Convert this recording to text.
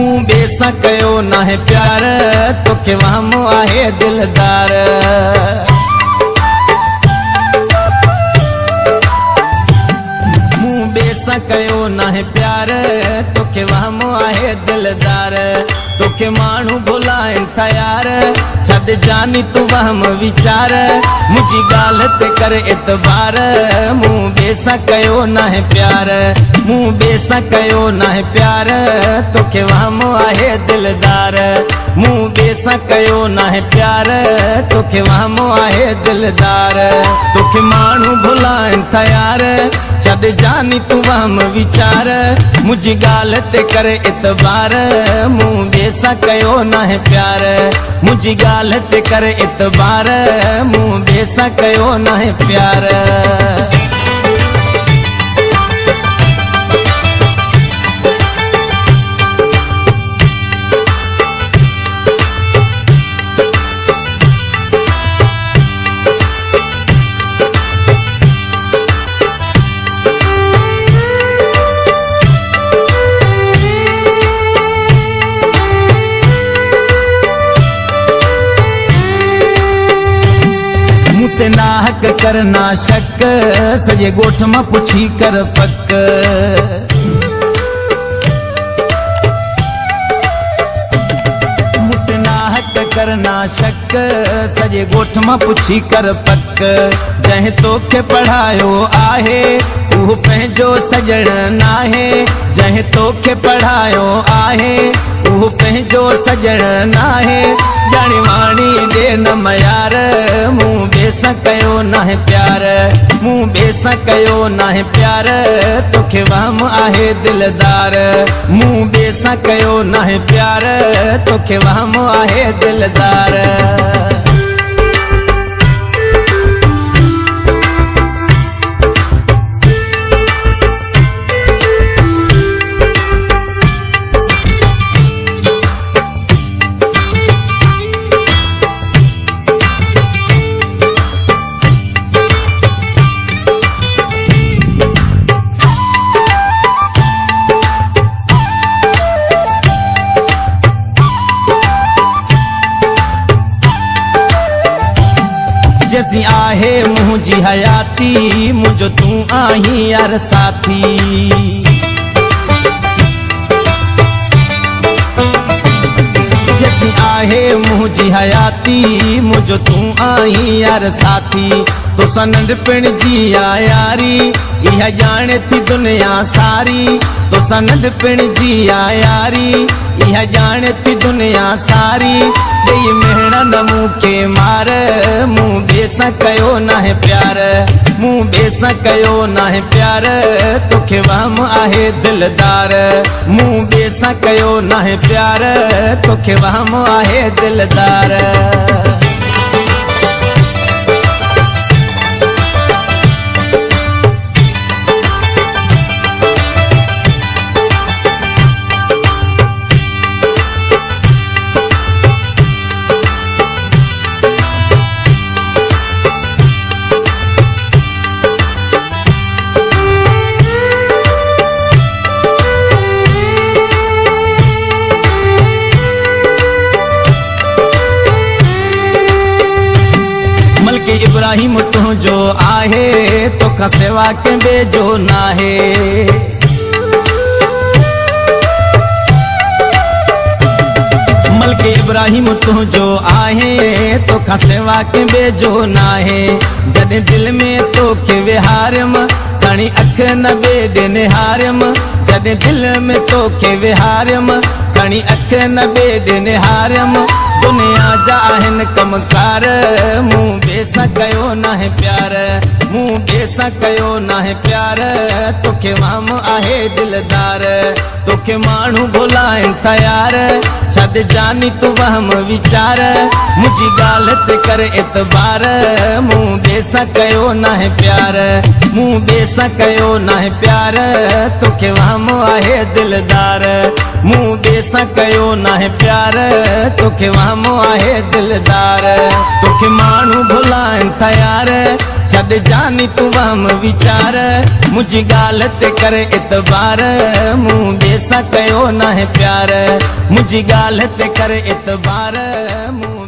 मूं बेसा कयो ना है प्यार तोखे वहमो आहे दिलदार। मूं बेसा कयो ना है प्यार तोखे वहमो आहे दिलदार। तोखे माण्हू भुलाइन था यार छॾ जानी तू वहम वीचार। मुझी गाल ते कर एतबार मूं बेसा कयो ना है प्यार। मूं बेसा कयो ना है प्यार तोखे वहमो आहे दिलदार। मूं बेसा कयो ना है प्यार तोखे वहमो आहे दिलदार। तोखे माण्हू भुलाइन था यार छॾ जानी तू वहम वीचार। मुझी गाल ते कर एतबार मूं बेसा कयो ना है प्यार। मुझी गाल ते कर एतबार मूं बेसा कयो ना है प्यार। ते नाहक करना शक सजे गोठ मां पुछी कर पक। मुते नाहक करना शक सजे गोठ मां पुछी कर पक। जंहिं तोखे पढ़ायो आहे उहो पंहिंजो सजण नाहे। जंहिं तोखे पढ़ायो आहे उहो पंहिंजो सजण नाहे। ॼाणी वाणी ॾे न मयार मूं बेसा कयो ना है प्यार। मूं बेसा कयो ना है प्यार तोखे वहम आहे दिलदार। मूं बेसा कयो ना है प्यार तोखे वहम आहे दिलदार। जैसी आहे मुझी हयाती मुझो तू आही यार साथी। जैसी आहे मुझी हयाती मुझो तू आही यार साथी। तोसां नंढपिण जी यारी इहा ॼाणे थी दुनिया सारी। तोसां नंढपिण जी यारी इहा ॼाणे थी दुनिया सारी। ॾेई मेहण न मूंखे मार मूं बेसा कयो ना है प्यार। मूं बेसा कयो ना है प्यार तोखे वहम आहे दिलदार। मूं बेसा कयो ना है प्यार तोखे वहम आहे दिलदार। इब्राहिम तुझो आहे तोखा सिवा के बेजो नाहे। मलके इब्राहिम तुझो आहे तोखा सिवा के बेजो नाहे। जॾहिं दिल में तोखे विहारियम खणी अख न ॿिए निहारियम। जॾहिं दिल में तोखे विहारियम खणी अख न ॿिए निहारियम। दुनिया जा आहिनि कमकार मूं बेसा कयो ना है प्यार। मूं बेसा कयो ना है प्यार तोखे वहम आहे दिलदार। तोखे माण्हू भुलाइन था यार छॾ जानी तू वहम वीचार। मुझी गाल ते कर एतबार मूं बेसा कयो ना है प्यार। मूं बेसा कयो ना है प्यार तोखे वहम आहे दिलदार। मूं बेसा कयो ना है प्यार तोखे वहम आहे दिलदार। तोखे माण्हू भुलाइन था यार छॾ जानी तूं वहम वीचार मुंहिंजी ॻाल्हि ते कर एतबार मूं ॿिए सां कयो नाहे प्यार मुंहिंजी ॻाल्हि ते कर एतबार मूं